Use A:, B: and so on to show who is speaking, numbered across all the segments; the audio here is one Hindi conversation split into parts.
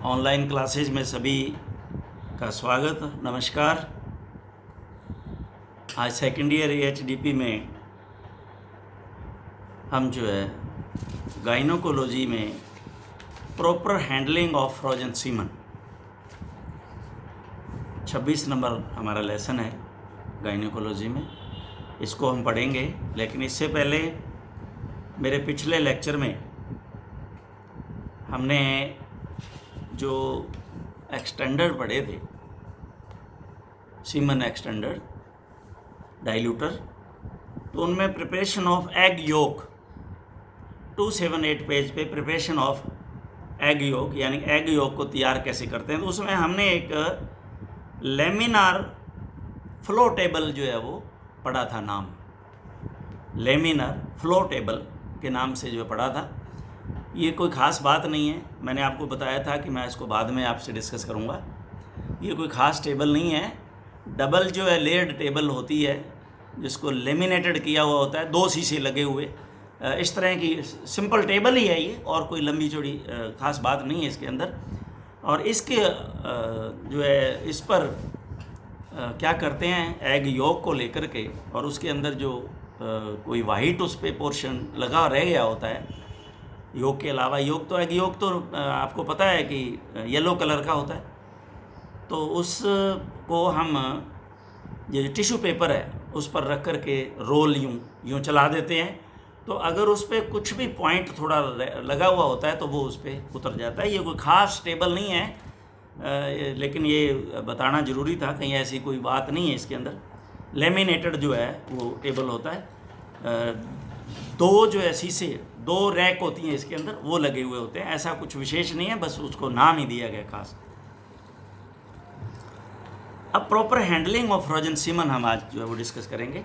A: ऑनलाइन क्लासेज में सभी का स्वागत, नमस्कार। आज सेकेंड ईयर एचडीपी में हम जो है गाइनोकोलॉजी में proper handling of frozen semen 26 number हमारा लेसन है गाइनोकोलॉजी में। इसको हम पढ़ेंगे, लेकिन इससे पहले मेरे पिछले लेक्चर में हमने जो एक्सटेंडर पढ़े थे, सीमन एक्सटेंडर डाइल्यूटर, तो उनमें preparation of egg yolk 278 page पे प्रिपरेशन ऑफ एग योक यानी एग योक को तैयार कैसे करते हैं, तो उसमें हमने एक लेमिनार फ्लो टेबल जो है वो पढ़ा था। नाम लेमिनार फ्लो टेबल के नाम से जो पढ़ा था। ये कोई ख़ास बात नहीं है, मैंने आपको बताया था कि मैं इसको बाद में आपसे डिस्कस करूँगा। ये कोई ख़ास टेबल नहीं है। डबल जो है लेयर्ड टेबल होती है, जिसको लेमिनेटेड किया हुआ होता है, 2 शीशे लगे हुए, इस तरह की सिंपल टेबल ही है ये, और कोई लंबी चौड़ी ख़ास बात नहीं है इसके अंदर। और इसके जो है इस पर क्या करते हैं, एग योक को लेकर के, और उसके अंदर जो कोई वाइट उस पर पोर्शन लगा रह गया होता है योग के अलावा। योग तो एग योग तो आपको पता है कि येलो कलर का होता है, तो उसको हम ये टिश्यू पेपर है उस पर रख कर के रोल यूँ चला देते हैं, तो अगर उस पर कुछ भी पॉइंट थोड़ा लगा हुआ होता है तो वो उस पर उतर जाता है। ये कोई ख़ास टेबल नहीं है, लेकिन ये बताना ज़रूरी था, कहीं ऐसी कोई बात नहीं है इसके अंदर। लेमिनेटेड जो है वो टेबल होता है, 2 जो है शीशे, 2 रैक होती हैं इसके अंदर, वो लगे हुए होते हैं। ऐसा कुछ विशेष नहीं है, बस उसको नाम ही दिया गया खास। अब proper handling of frozen semen हम आज जो है वो डिस्कस करेंगे।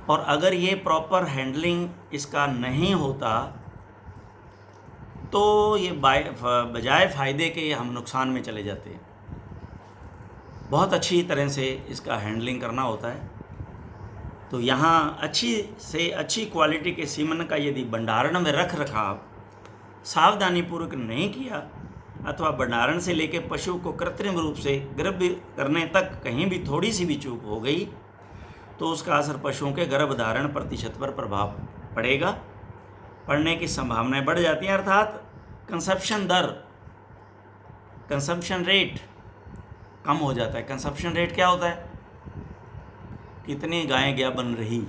A: और अगर ये प्रॉपर हैंडलिंग इसका नहीं होता तो ये बजाय फ़ायदे के हम नुकसान में चले जाते हैं। बहुत अच्छी तरह से इसका हैंडलिंग करना होता है। तो यहाँ अच्छी से अच्छी क्वालिटी के सीमन का यदि भंडारण में रख रखाव सावधानीपूर्वक नहीं किया, अथवा भंडारण से लेकर पशु को कृत्रिम रूप से गर्भ करने तक कहीं भी थोड़ी सी भी चूक हो गई, तो उसका असर पशुओं के गर्भधारण प्रतिशत पर प्रभाव पड़ेगा, पड़ने की संभावनाएं बढ़ जाती हैं। अर्थात कंसप्शन दर, कंसप्शन रेट कम हो जाता है। कंसप्शन रेट क्या होता है, कितनी गायें क्या बन रही,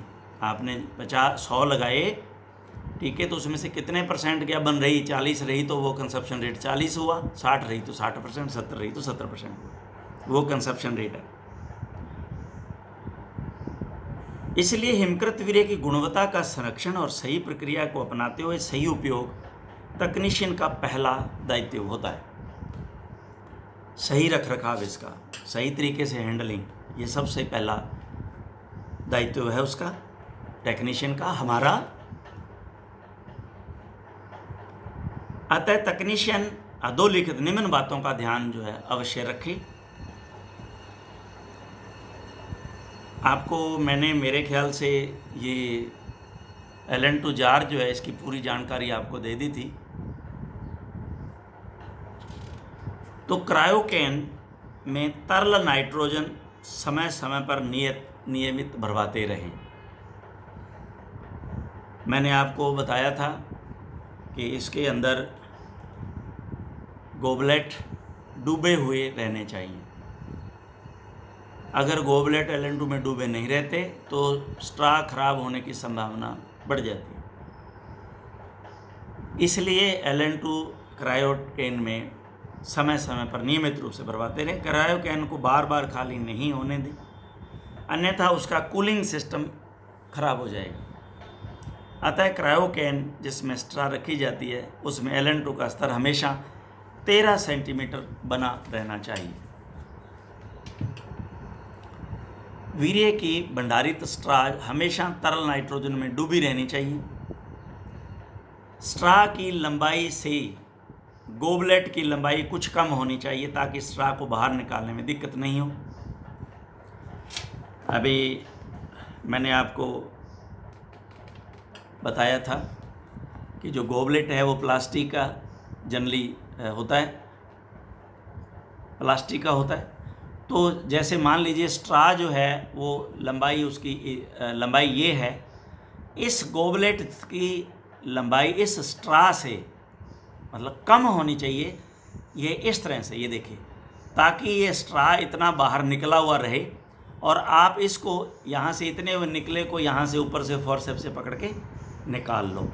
A: आपने 100 लगाए, ठीक है, तो उसमें से कितने % क्या बन रही, 40 रही तो वो कंसप्शन रेट 40 हुआ, 60 रही तो 60%, 70 रही तो 70% हुआ, वो कंसप्शन रेट है। इसलिए हिमकृत वीर्य की गुणवत्ता का संरक्षण और सही प्रक्रिया को अपनाते हुए सही उपयोग तकनीशियन का पहला दायित्व होता है। सही रख रखाव, इसका सही तरीके से हैंडलिंग, ये सबसे पहला दायित्व है उसका, टेक्नीशियन का, हमारा। अतः तकनीशियन अधोलिखित निम्न बातों का ध्यान जो है अवश्य रखें। आपको मैंने मेरे ख्याल से ये एलन टू जार जो है इसकी पूरी जानकारी आपको दे दी थी। तो क्रायोकेन में तरल नाइट्रोजन समय समय पर नियमित भरवाते रहें। मैंने आपको बताया था कि इसके अंदर गोबलेट डूबे हुए रहने चाहिए। अगर गोबलेट LN2 में डूबे नहीं रहते तो स्ट्रा खराब होने की संभावना बढ़ जाती है। इसलिए LN2 क्रायोकेन में समय समय पर नियमित रूप से भरवाते रहें। क्रायोकेन को बार बार खाली नहीं होने दें, अन्यथा उसका कूलिंग सिस्टम खराब हो जाएगा। अतः क्रायोकेन जिसमें स्ट्रा रखी जाती है उसमें LN2 का स्तर हमेशा 13 सेंटीमीटर बना रहना चाहिए। वीर्य की भंडारित स्ट्रा हमेशा तरल नाइट्रोजन में डूबी रहनी चाहिए। स्ट्रा की लंबाई से गोबलेट की लंबाई कुछ कम होनी चाहिए ताकि स्ट्रा को बाहर निकालने में दिक्कत नहीं हो। अभी मैंने आपको बताया था कि जो गोबलेट है वो प्लास्टिक का जनरली होता है, प्लास्टिक का होता है। तो जैसे मान लीजिए स्ट्रा जो है वो लंबाई उसकी लंबाई ये है, इस गोबलेट की लंबाई इस स्ट्रा से मतलब कम होनी चाहिए, ये इस तरह से, ये देखिए, ताकि ये स्ट्रा इतना बाहर निकला हुआ रहे और आप इसको यहाँ से इतने निकले को यहाँ से ऊपर से फोर्सेप्स से पकड़ के निकाल लो।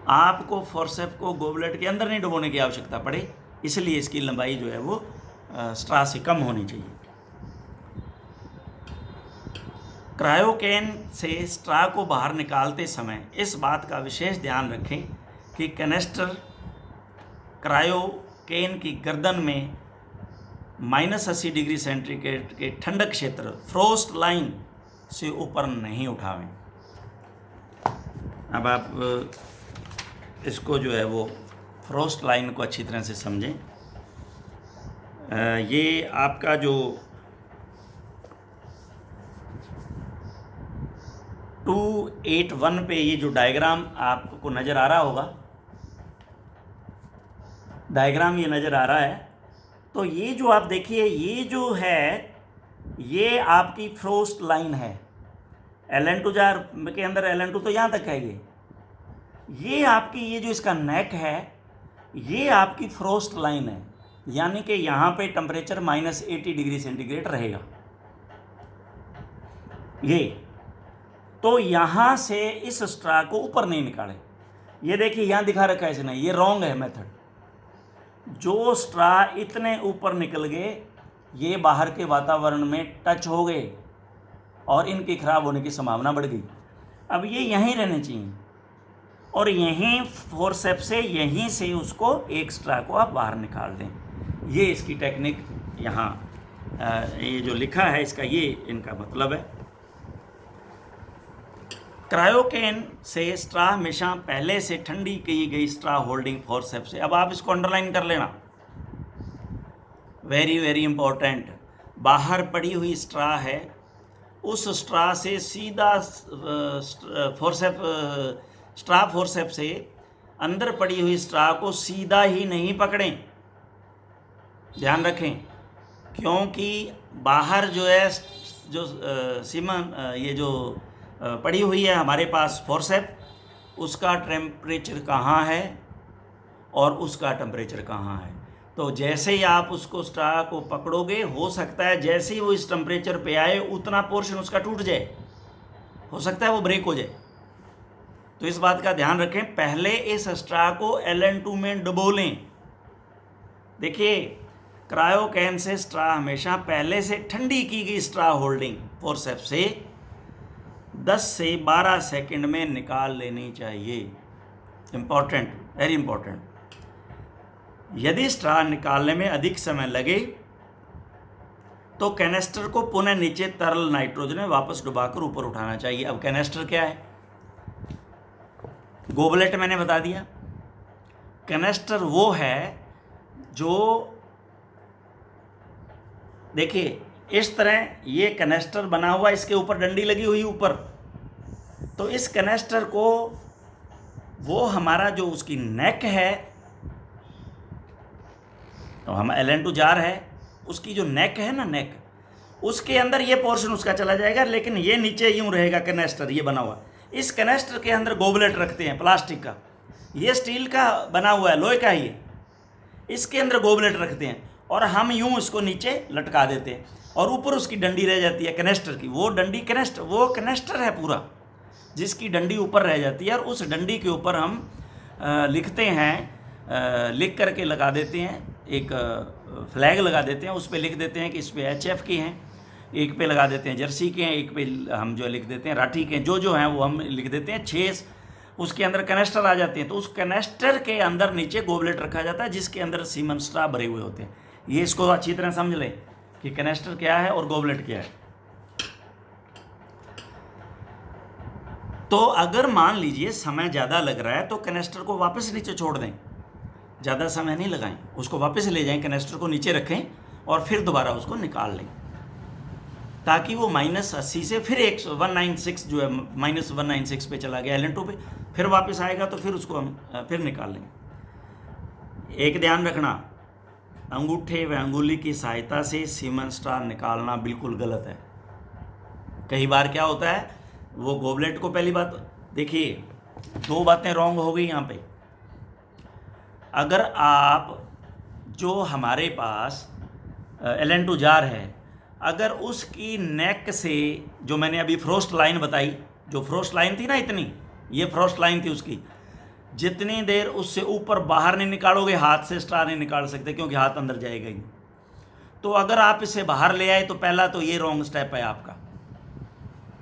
A: आपको फोर्सेप्स को गोबलेट के अंदर नहीं डुबोने की आवश्यकता पड़े, इसलिए इसकी लंबाई जो है वो स्ट्रा से कम होनी चाहिए। क्रायोकेन से स्ट्रा को बाहर निकालते समय इस बात का विशेष ध्यान रखें कि कैनेस्टर क्रायोकेन की गर्दन में -80 डिग्री सेंटीग्रेड के ठंडक क्षेत्र फ्रोस्ट लाइन से ऊपर नहीं उठावें। अब आप इसको जो है वो फ्रोस्ट लाइन को अच्छी तरह से समझें। ये आपका जो 281 पे ये जो डायग्राम आपको नज़र आ रहा होगा, डायग्राम ये नज़र आ रहा है, तो ये जो आप देखिए, ये जो है ये आपकी फ्रोस्ट लाइन है। LN2 जार के अंदर LN2 तो यहाँ तक है। ये आपकी ये जो इसका नेक है ये आपकी फ्रोस्ट लाइन है, यानी कि यहाँ पे टेम्परेचर -80 डिग्री सेंटीग्रेड रहेगा। ये तो यहाँ से इस स्ट्रा को ऊपर नहीं निकाले। ये देखिए यहाँ दिखा रखा है इसने, ये रॉन्ग है मेथड। जो स्ट्रा इतने ऊपर निकल गए ये बाहर के वातावरण में टच हो गए और इनकी ख़राब होने की संभावना बढ़ गई। अब ये यहीं रहने चाहिए और यहीं फोर्सेप्स से यहीं से उसको एक स्ट्रा को आप बाहर निकाल दें। ये इसकी टेक्निक यहाँ ये जो लिखा है इसका ये इनका मतलब है। क्रायोकेन से स्ट्रा हमेशा पहले से ठंडी की गई स्ट्रा होल्डिंग फोर्सेप्स से। अब आप इसको अंडरलाइन कर लेना, वेरी वेरी इंपॉर्टेंट। बाहर पड़ी हुई स्ट्रा है, उस स्ट्रा से सीधा स्ट्रा फोर्सेप से अंदर पड़ी हुई स्ट्रा को सीधा ही नहीं पकड़ें, ध्यान रखें, क्योंकि बाहर जो है जो ये जो पड़ी हुई है हमारे पास फोर्सेप, उसका टेम्परेचर कहाँ है और उसका टेम्परेचर कहाँ है। तो जैसे ही आप उसको स्ट्रा को पकड़ोगे, हो सकता है जैसे ही वो इस टेम्परेचर पे आए उतना पोर्शन उसका टूट जाए, हो सकता है वो ब्रेक हो जाए। तो इस बात का ध्यान रखें, पहले इस स्ट्रा को LN2 में डुबो लें। देखिए क्रायोकेन से स्ट्रा हमेशा पहले से ठंडी की गई स्ट्रा होल्डिंग फोर्सेप से 10 से 12 सेकंड में निकाल लेनी चाहिए। Important, very important. यदि स्ट्रा निकालने में अधिक समय लगे तो कैनेस्टर को पुनः नीचे तरल नाइट्रोजन में वापस डुबाकर ऊपर उठाना चाहिए। अब कैनेस्टर क्या है? गोबलेट मैंने बता दिया। कैनेस्टर वो है जो, देखिए इस तरह ये कैनेस्टर बना हुआ, इसके ऊपर डंडी लगी हुई ऊपर, तो इस कैनेस्टर को वो हमारा जो उसकी नेक है, तो हम LN2 जार है, उसकी जो नेक है ना, नेक, उसके अंदर ये पोर्शन उसका चला जाएगा, लेकिन ये नीचे यूं रहेगा कैनेस्टर ये बना हुआ। इस कैनेस्टर के अंदर गोबलेट रखते हैं प्लास्टिक का, ये स्टील का बना हुआ है, लोहे का ही है, इसके अंदर गोबलेट रखते हैं और हम यूं इसको नीचे लटका देते हैं और ऊपर उसकी डंडी रह जाती है कैनेस्टर की। वो डंडी कैनेस्टर, वो कैनेस्टर है पूरा, जिसकी डंडी ऊपर रह जाती है और उस डंडी के ऊपर हम लिखते हैं, लिख करके लगा देते हैं, एक फ्लैग लगा देते हैं, उस पर लिख देते हैं कि इस पे HF के हैं, एक पे लगा देते हैं जर्सी के हैं, एक पे हम जो लिख देते हैं राठी के, जो हैं वो हम लिख देते हैं 6। उसके अंदर कैनेस्टर आ जाते हैं, तो उस कैनेस्टर के अंदर नीचे गोबलेट रखा जाता है जिसके अंदर सीमन स्ट्रा भरे हुए होते हैं। ये इसको अच्छी तरह समझ लें कि कैनेस्टर क्या है और गोबलेट क्या है। तो अगर मान लीजिए समय ज़्यादा लग रहा है तो कैनेस्टर को वापस नीचे छोड़ दें, ज़्यादा समय नहीं लगाएं, उसको वापस ले जाएं, कैनेस्टर को नीचे रखें और फिर दोबारा उसको निकाल लें। ताकि वो -80 से फिर 196 जो है -196 पे चला गया Ln2 पे, फिर वापस आएगा तो फिर उसको हम फिर निकाल लेंगे। एक ध्यान रखना, अंगूठे व अंगुली की सहायता से सीमन स्टार निकालना बिल्कुल गलत है। कई बार क्या होता है, वो गोबलेट को, पहली बात देखिए, दो बातें रॉन्ग हो गई यहाँ पे। अगर आप जो हमारे पास Ln2 जार है, अगर उसकी नेक से, जो मैंने अभी फ्रोस्ट लाइन बताई, जो फ्रोस्ट लाइन थी ना, इतनी, ये फ्रोस्ट लाइन थी उसकी, जितनी देर उससे ऊपर बाहर नहीं निकालोगे, हाथ से स्टार नहीं निकाल सकते, क्योंकि हाथ अंदर जाएगा ही। तो अगर आप इसे बाहर ले आए तो पहला तो ये रॉन्ग स्टेप है आपका,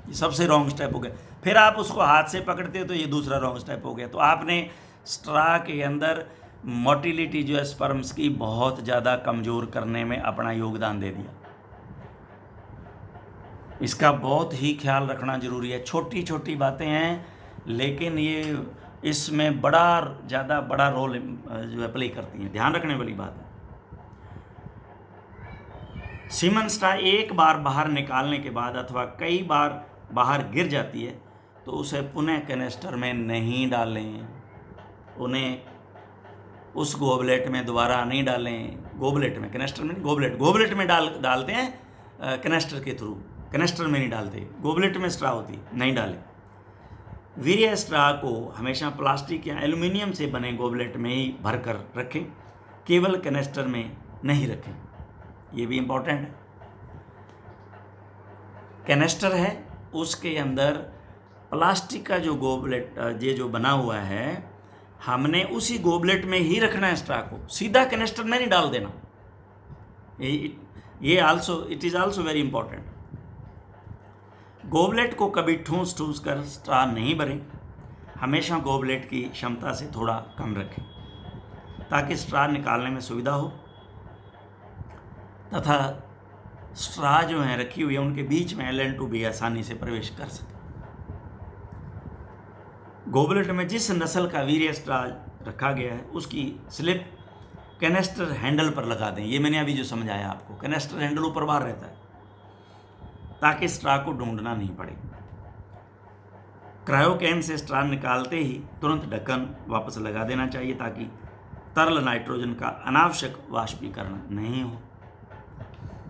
A: ये सबसे रॉन्ग स्टेप हो गया। फिर आप उसको हाथ से पकड़ते हो तो ये दूसरा रॉन्ग स्टेप हो गया। तो आपने स्ट्रा के अंदर मोटिलिटी जो है स्पर्म्स की बहुत ज़्यादा कमज़ोर करने में अपना योगदान दे दिया। इसका बहुत ही ख्याल रखना ज़रूरी है। छोटी छोटी बातें हैं, लेकिन ये इसमें ज़्यादा बड़ा रोल जो है प्ले करती हैं, ध्यान रखने वाली बात है। सीमन स्टार एक बार बाहर निकालने के बाद अथवा कई बार बाहर गिर जाती है तो उसे पुनः कैनेस्टर में नहीं डालें, उन्हें उस गोबलेट में दोबारा नहीं डालें। गोबलेट में, कैनेस्टर में नहीं, गोबलेट में डालते हैं कैनेस्टर के थ्रू, कैनेस्टर में नहीं डालते, गोबलेट में स्ट्रा होती, नहीं डालें। वीर्य स्ट्रा को हमेशा प्लास्टिक या एल्युमिनियम से बने गोबलेट में ही भर कर रखें, केवल कैनेस्टर में नहीं रखें, ये भी इम्पोर्टेंट है। कैनेस्टर है, उसके अंदर प्लास्टिक का जो गोबलेट ये जो बना हुआ है, हमने उसी गोबलेट में ही रखना है स्ट्रा को, सीधा कैनेस्टर में नहीं डाल देना। ये also, it is also very important. Goblet को कभी ठूस कर स्ट्रा नहीं भरें, हमेशा गोबलेट की क्षमता से थोड़ा कम रखें ताकि स्ट्रा निकालने में सुविधा हो, तथा स्ट्रा जो हैं रखी हुई है उनके बीच में Ln2 भी आसानी से प्रवेश कर सके। गोबलेट में जिस नस्ल का वीर्य स्ट्रा रखा गया है उसकी स्लिप कैनेस्टर हैंडल पर लगा दें। ये मैंने अभी जो समझाया आपको, कैनेस्टर हैंडल ऊपर बाहर रहता है ताकि स्ट्रा को ढूंढना नहीं पड़े। क्रायोकैन से स्ट्रा निकालते ही तुरंत ढक्कन वापस लगा देना चाहिए ताकि तरल नाइट्रोजन का अनावश्यक वाष्पीकरण नहीं हो।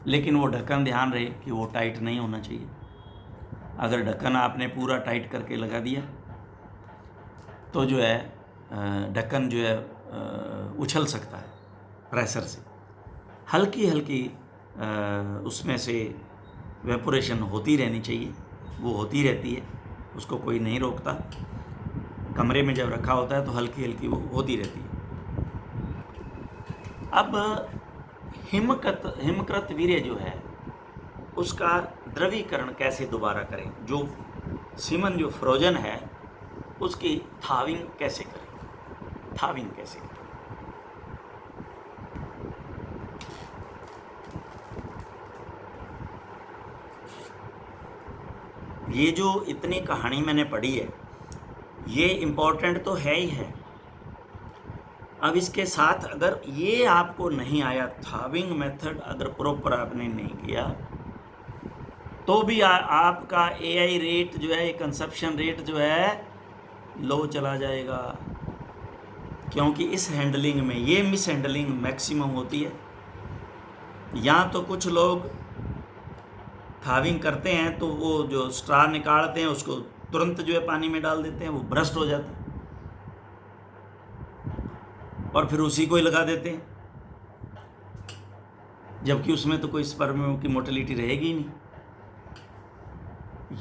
A: लेकिन वो ढक्कन, ध्यान रहे कि वो टाइट नहीं होना चाहिए। अगर ढक्कन आपने पूरा टाइट करके लगा दिया तो जो है ढक्कन जो है उछल सकता है प्रेशर से। हल्की हल्की उसमें से वेपोरेशन होती रहनी चाहिए, वो होती रहती है, उसको कोई नहीं रोकता। कमरे में जब रखा होता है तो हल्की हल्की वो होती रहती है। अब हिमकृत वीर्य जो है उसका द्रवीकरण कैसे दोबारा करें, जो सीमन जो फ्रोजन है उसकी थाविंग कैसे करें, थाविंग कैसे करें। ये जो इतनी कहानी मैंने पढ़ी है ये इम्पोर्टेंट तो है ही है। अब इसके साथ अगर ये आपको नहीं आया, थाविंग मेथड अगर प्रॉपर आपने नहीं किया तो भी आपका AI रेट जो है, कंसप्शन रेट जो है लो चला जाएगा, क्योंकि इस हैंडलिंग में ये मिस हैंडलिंग मैक्सिमम होती है। या तो कुछ लोग थाविंग करते हैं तो वो जो स्ट्रा निकालते हैं उसको तुरंत जो है पानी में डाल देते हैं, वो ब्रस्ट हो जाता है और फिर उसी को ही लगा देते हैं, जबकि उसमें तो कोई स्पर्म की मोटिलिटी रहेगी ही नहीं।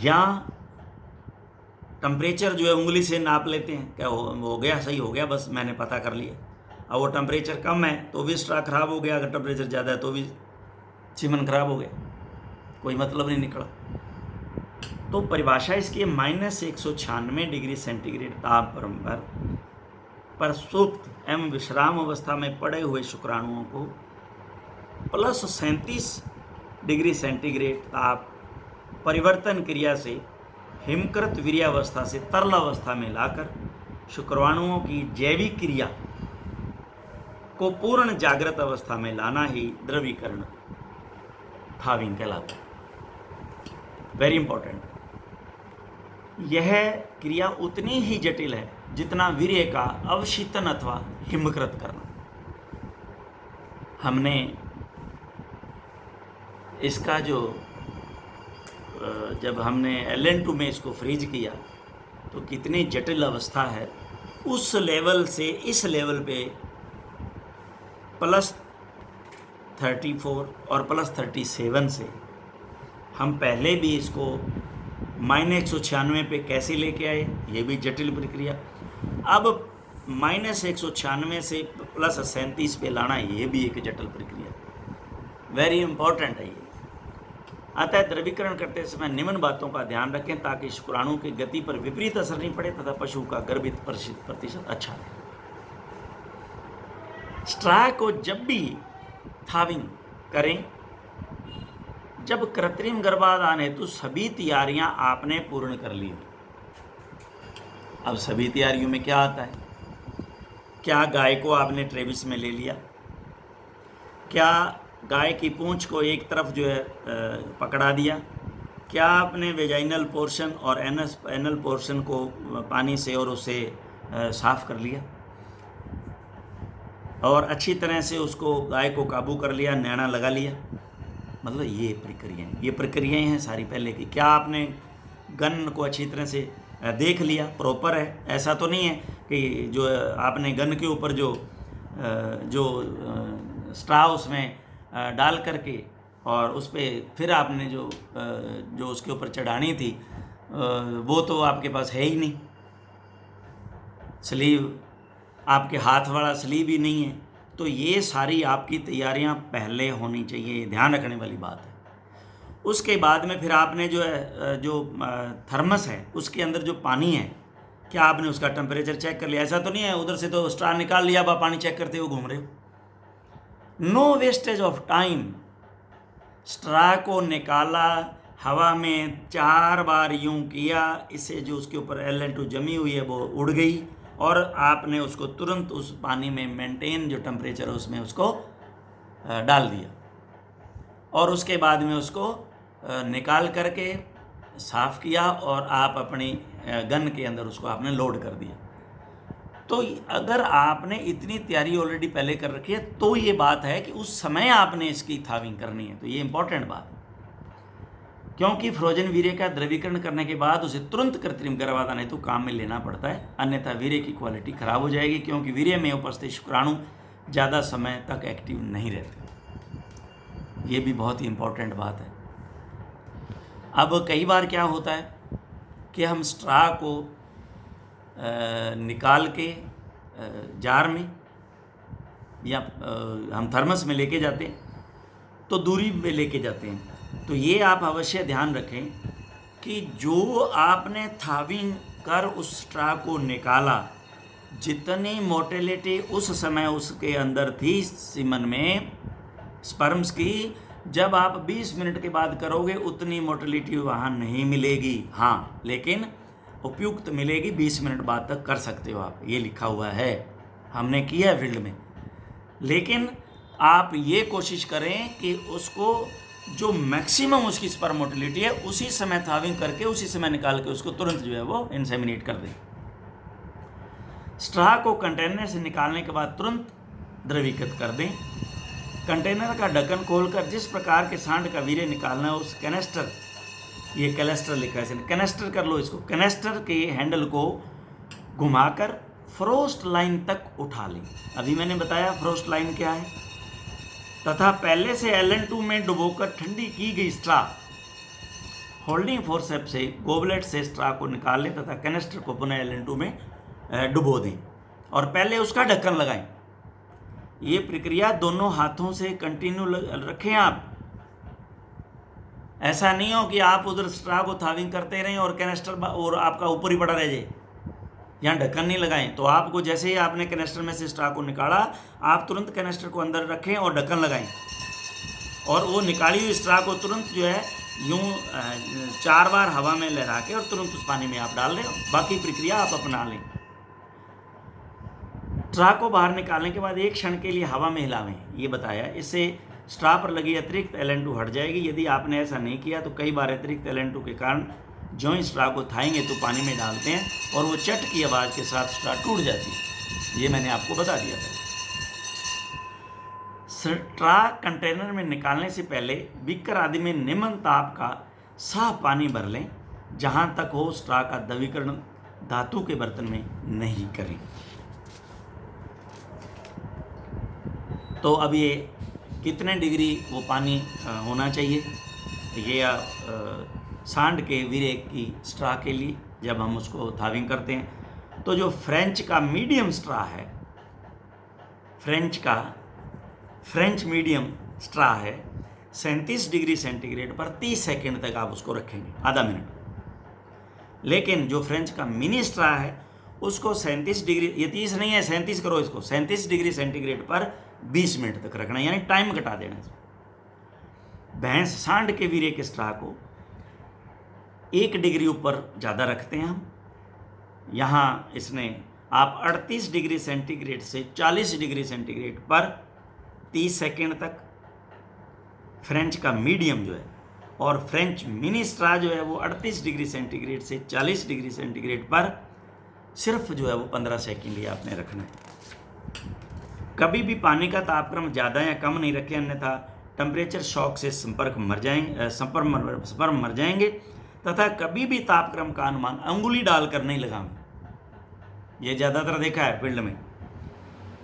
A: या टेम्परेचर जो है उंगली से नाप लेते हैं, क्या हो गया, सही हो गया, बस मैंने पता कर लिया। अब वो टेम्परेचर कम है तो भी स्ट्रा खराब हो गया, अगर टेम्परेचर ज़्यादा है तो भी सीमन खराब हो गया, कोई मतलब नहीं निकला। तो परिभाषा इसकी है -196 डिग्री सेंटीग्रेड ताप पर सुप्त एवं विश्राम अवस्था में पड़े हुए शुक्राणुओं को +37 डिग्री सेंटीग्रेड ताप परिवर्तन क्रिया से हिमकृत वीर्यावस्था से तरल अवस्था में लाकर शुक्राणुओं की जैविक क्रिया को पूर्ण जागृत अवस्था में लाना ही द्रवीकरण थाविंग कहलाता है। Very important. यह क्रिया उतनी ही जटिल है जितना वीर्य का अवशीतन अथवा हिमकृत करना। हमने इसका जो जब हमने LN2 में इसको फ्रीज किया तो कितनी जटिल अवस्था है, उस लेवल से इस लेवल पे +34 और +37 से हम पहले भी इसको -196 पे कैसे लेके आए, ये भी जटिल प्रक्रिया। अब -196 से +37 पे लाना, ये भी एक जटिल प्रक्रिया, वेरी इंपॉर्टेंट है ये। अतः द्रवीकरण करते समय निम्न बातों का ध्यान रखें ताकि शुक्राणु की गति पर विपरीत असर नहीं पड़े तथा पशु का गर्भित प्रतिशत अच्छा रहे। स्ट्रा को जब भी थाविंग करें, जब कृत्रिम गर्भाधान हेतु सभी तैयारियां आपने पूर्ण कर ली। अब सभी तैयारियों में क्या आता है? क्या गाय को आपने ट्रेविस में ले लिया? क्या गाय की पूंछ को एक तरफ जो है पकड़ा दिया? क्या आपने वेजाइनल पोर्शन और एनल पोर्शन को पानी से और उसे साफ कर लिया और अच्छी तरह से उसको गाय को काबू कर लिया, नैना लगा लिया? मतलब ये प्रक्रियाएं हैं सारी पहले की। क्या आपने गन को अच्छी तरह से देख लिया, प्रॉपर है? ऐसा तो नहीं है कि जो आपने गन के ऊपर जो स्ट्रा उसमें डाल करके और उस पर फिर आपने जो उसके ऊपर चढ़ानी थी वो तो आपके पास है ही नहीं, स्लीव आपके हाथ वाला स्लीव ही नहीं है। तो ये सारी आपकी तैयारियां पहले होनी चाहिए, ध्यान रखने वाली बात है। उसके बाद में फिर आपने जो थर्मस है उसके अंदर जो पानी है, क्या आपने उसका टेम्परेचर चेक कर लिया? ऐसा तो नहीं है उधर से तो स्ट्रा निकाल लिया, आप पानी चेक करते हुए घूम रहे हो। No wastage of time. Straw को निकाला, हवा में 4 बार यूं किया, इससे जो उसके ऊपर LN2 जमी हुई है वो उड़ गई और आपने उसको तुरंत उस पानी में मेंटेन जो टेम्परेचर है उसमें उसको डाल दिया और उसके बाद में उसको निकाल करके साफ़ किया और आप अपनी गन के अंदर उसको आपने लोड कर दिया। तो अगर आपने इतनी तैयारी ऑलरेडी पहले कर रखी है तो ये बात है कि उस समय आपने इसकी थाविंग करनी है। तो ये इंपॉर्टेंट बात है, क्योंकि फ्रोजन वीर्य का द्रवीकरण करने के बाद उसे तुरंत कृत्रिम गर्भाधान हेतु काम में लेना पड़ता है, अन्यथा वीर्य की क्वालिटी खराब हो जाएगी, क्योंकि वीर्य में उपस्थित शुक्राणु ज़्यादा समय तक एक्टिव नहीं रहते। ये भी बहुत ही इम्पोर्टेंट बात है। अब कई बार क्या होता है कि हम स्ट्रा को निकाल के जार में या हम थर्मस में लेके जाते हैं तो दूरी में लेके जाते हैं। तो ये आप अवश्य ध्यान रखें कि जो आपने थाविंग कर उस स्ट्रा को निकाला, जितनी मोटिलिटी उस समय उसके अंदर थी सीमन में स्पर्म्स की, जब आप 20 मिनट के बाद करोगे उतनी मोटिलिटी वहाँ नहीं मिलेगी। हाँ, लेकिन उपयुक्त मिलेगी, 20 मिनट बाद तक कर सकते हो आप, ये लिखा हुआ है, हमने किया है फील्ड में। लेकिन आप ये कोशिश करें कि उसको जो मैक्सिमम उसकी स्पर्म मोटिलिटी है उसी समय थाविंग करके उसी समय निकाल के उसको तुरंत जो है वो इंसेमिनेट कर दें। स्ट्रा को कंटेनर से निकालने के बाद तुरंत द्रवीकृत कर दें। कंटेनर का ढक्कन खोलकर जिस प्रकार के सांड का वीर्य निकालना है उस कैनेस्टर, ये कैलेस्टर लिखा है, कैनेस्टर कर लो इसको, कैनेस्टर के हैंडल को घुमाकर फ्रोस्ट लाइन तक उठा लें। अभी मैंने बताया फ्रोस्ट लाइन क्या है, तथा पहले से LN2 में डुबोकर ठंडी की गई स्ट्रा होल्डिंग फोर्सेप्स से गोबलेट से स्ट्रा को निकाल लें तथा कैनेस्टर को पुनः LN2 में डुबो दें और पहले उसका ढक्कन लगाएं। ये प्रक्रिया दोनों हाथों से कंटिन्यू रखें आप। ऐसा नहीं हो कि आप उधर स्ट्रा को थाविंग करते रहें और कैनेस्टर और आपका ऊपर ही पड़ा रह जाए, यहाँ ढक्कन नहीं लगाएं। तो आपको जैसे ही आपने कैनेस्टर में से स्ट्रा को निकाला, आप तुरंत कैनेस्टर को अंदर रखें और ढक्कन लगाएं और वो निकाली हुई स्ट्रा को तुरंत जो है यूँ 4 बार हवा में लहरा के और तुरंत उस पानी में आप डाल दें। बाकी प्रक्रिया आप अपना लें। स्ट्रा को बाहर निकालने के बाद एक क्षण के लिए हवा में हिलावें, ये बताया। इससे स्ट्रा पर लगी अतिरिक्त Ln2 हट जाएगी। यदि आपने ऐसा नहीं किया तो कई बार अतिरिक्त Ln2 के कारण जो ही स्ट्रा को थाएंगे तो पानी में डालते हैं और वो चट की आवाज़ के साथ स्ट्रा टूट जाती है। ये मैंने आपको बता दिया था। स्ट्रा कंटेनर में निकालने से पहले बीकर आदि में निम्न ताप का साफ पानी भर लें, जहां तक हो स्ट्रा का द्रवीकरण धातु के बर्तन में नहीं करें। तो अब ये कितने डिग्री वो पानी होना चाहिए, ये सांड के विरेक की स्ट्रा के लिए जब हम उसको थाविंग करते हैं, तो जो फ्रेंच का मीडियम स्ट्रा है, फ्रेंच मीडियम स्ट्रा है, 37 डिग्री सेंटीग्रेड पर 30 सेकेंड तक आप उसको रखेंगे, आधा मिनट। लेकिन जो फ्रेंच का मिनी स्ट्रा है उसको 37 डिग्री, ये 30 नहीं है 37 करो इसको, 37 डिग्री सेंटीग्रेड पर 20 मिनट तक रखना, यानी टाइम घटा देना। भैंस सांड के वीर्य के स्ट्रा को 1 डिग्री ऊपर ज़्यादा रखते हैं हम। यहाँ इसने आप 38 डिग्री सेंटीग्रेड से 40 डिग्री सेंटीग्रेड पर 30 सेकेंड तक फ्रेंच का मीडियम जो है, और फ्रेंच मिनी स्ट्रा जो है वो 38 डिग्री सेंटीग्रेड से 40 डिग्री सेंटीग्रेड पर सिर्फ जो है वो 15 सेकेंड ही आपने रखना है। कभी भी पानी का तापक्रम ज़्यादा या कम नहीं रखें, अन्यथा टेम्परेचर शॉक से संपर्क मर जाएंगे तथा कभी भी तापक्रम का अनुमान अंगुली डालकर नहीं लगाएं। ये ज़्यादातर देखा है फील्ड में।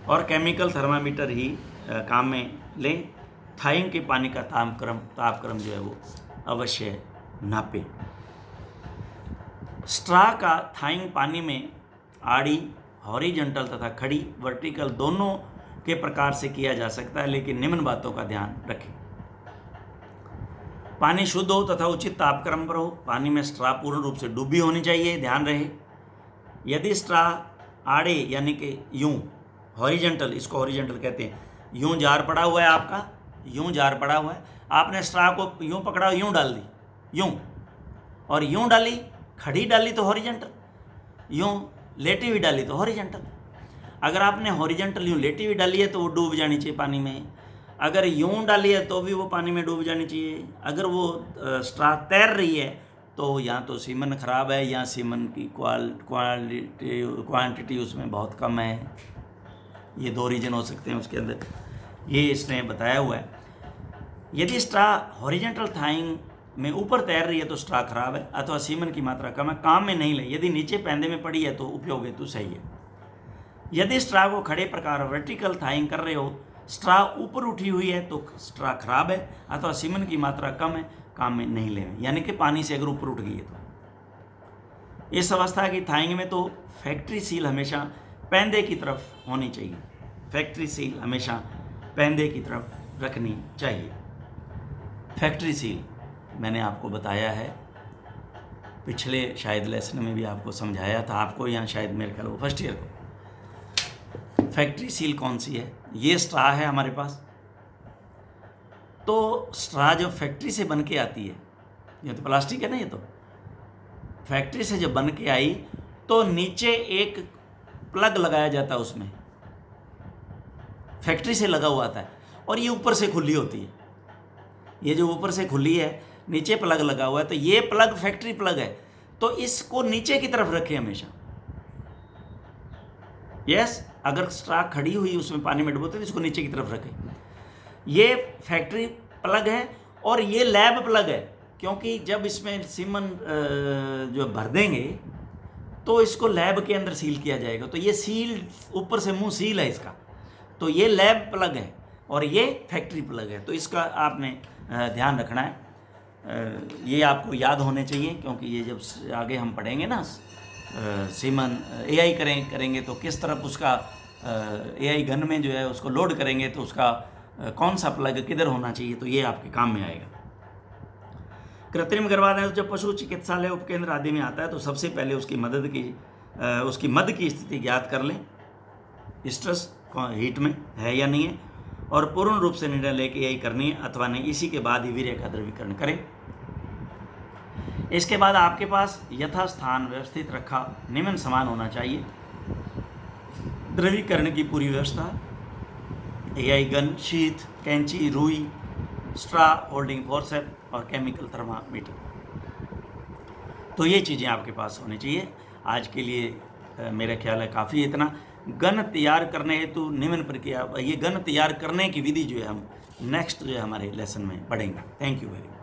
A: और केमिकल थर्मामीटर ही काम में लें। थाइंग के पानी का तापक्रम जो है वो अवश्य नापें। स्ट्रा का थाइंग पानी में आड़ी, हॉरिजॉन्टल तथा खड़ी, वर्टिकल दोनों के प्रकार से किया जा सकता है, लेकिन निम्न बातों का ध्यान रखें। पानी शुद्ध हो तथा उचित तापक्रम पर हो। पानी में स्ट्रा पूर्ण रूप से डूबी होनी चाहिए, ध्यान रहे। यदि स्ट्रा आड़े यानी कि यूं हॉरिजॉन्टल, इसको हॉरिजॉन्टल कहते हैं, यूं जार पड़ा हुआ है आपका, यूं जार पड़ा हुआ है, आपने स्ट्रा को यूं पकड़ा, यूं डाल दी, यूं, और यूं डाली, खड़ी डाली तो हॉरिजॉन्टल, यूं लेटी हुई डाली तो हॉरिजॉन्टल। अगर आपने हॉरिजॉन्टल यूं लेटी हुई डाली है तो वो डूब जानी चाहिए पानी में। अगर यूं डाली है तो भी वो पानी में डूब जानी चाहिए। अगर वो स्ट्रा तैर रही है तो या तो सीमन ख़राब है या सीमन की क्वांटिटी उसमें बहुत कम है। ये 2 रीजन हो सकते हैं उसके अंदर, ये इसने बताया हुआ है। यदि स्ट्रा हॉरिजॉन्टल थाइंग में ऊपर तैर रही है तो स्ट्रा खराब है अथवा सीमन की मात्रा कम है, काम में नहीं ले। यदि नीचे पैंदे में पड़ी है तो उपयोग हेतु सही है। यदि स्ट्रा को खड़े प्रकार वर्टिकल थाइंग कर रहे हो, स्ट्रा ऊपर उठी हुई है तो स्ट्रा खराब है अथवा सीमन की मात्रा कम है, काम में नहीं ले, यानी कि पानी से अगर ऊपर उठ गई है तो। इस अवस्था की थाइंग में तो फैक्ट्री सील हमेशा पैंदे की तरफ होनी चाहिए। फैक्ट्री सील हमेशा पैंदे की तरफ रखनी चाहिए। फैक्ट्री सील मैंने आपको बताया है, पिछले शायद लेसन में भी आपको समझाया था, आपको यहाँ शायद मेरे ख्याल वो फर्स्ट ईयर को। फैक्ट्री सील कौन सी है? ये स्ट्रा है हमारे पास। तो स्ट्रा जब फैक्ट्री से बन के आती है, ये तो प्लास्टिक है ना, ये तो फैक्ट्री से जब बन के आई तो नीचे एक प्लग लगाया जाता है, उसमें फैक्ट्री से लगा हुआ आता है, और ये ऊपर से खुली होती है। ये जो ऊपर से खुली है, नीचे प्लग लगा हुआ है, तो ये प्लग फैक्ट्री प्लग है, तो इसको नीचे की तरफ रखें हमेशा। यस, अगर स्ट्रा खड़ी हुई उसमें पानी में डुबोते तो इसको नीचे की तरफ रखें। ये फैक्ट्री प्लग है और ये लैब प्लग है, क्योंकि जब इसमें सीमन जो भर देंगे तो इसको लैब के अंदर सील किया जाएगा। तो ये सील ऊपर से मुंह सील है इसका, तो ये लैब प्लग है और ये फैक्ट्री प्लग है। तो इसका आपने ध्यान रखना है। ये आपको याद होने चाहिए, क्योंकि ये जब आगे हम पढ़ेंगे ना सीमन एआई करेंगे तो किस तरफ उसका एआई गन में जो है उसको लोड करेंगे तो उसका कौन सा प्लग किधर होना चाहिए, तो ये आपके काम में आएगा। कृत्रिम गर्भाधान जब पशु चिकित्सालय उपकेंद्र आदि में आता है तो सबसे पहले उसकी मद की स्थिति ज्ञात कर लें, स्ट्रेस हीट में है या नहीं है, और पूर्ण रूप से निर्णय लेके यही करनी है अथवा नहीं। इसी के बाद ही वीर्य का द्रवीकरण करें। इसके बाद आपके पास यथास्थान व्यवस्थित रखा निम्न समान होना चाहिए। द्रवीकरण की पूरी व्यवस्था AI गन, शीथ, कैंची, रुई, स्ट्रा होल्डिंग फोर्सेप और केमिकल थर्मामीटर। तो ये चीज़ें आपके पास होनी चाहिए। आज के लिए मेरा ख्याल है काफ़ी इतना। गन तैयार करने हेतु निम्न प्रक्रिया, ये गन तैयार करने की विधि जो है हम नेक्स्ट जो है हमारे लेसन में पढ़ेंगे। Thank you very much.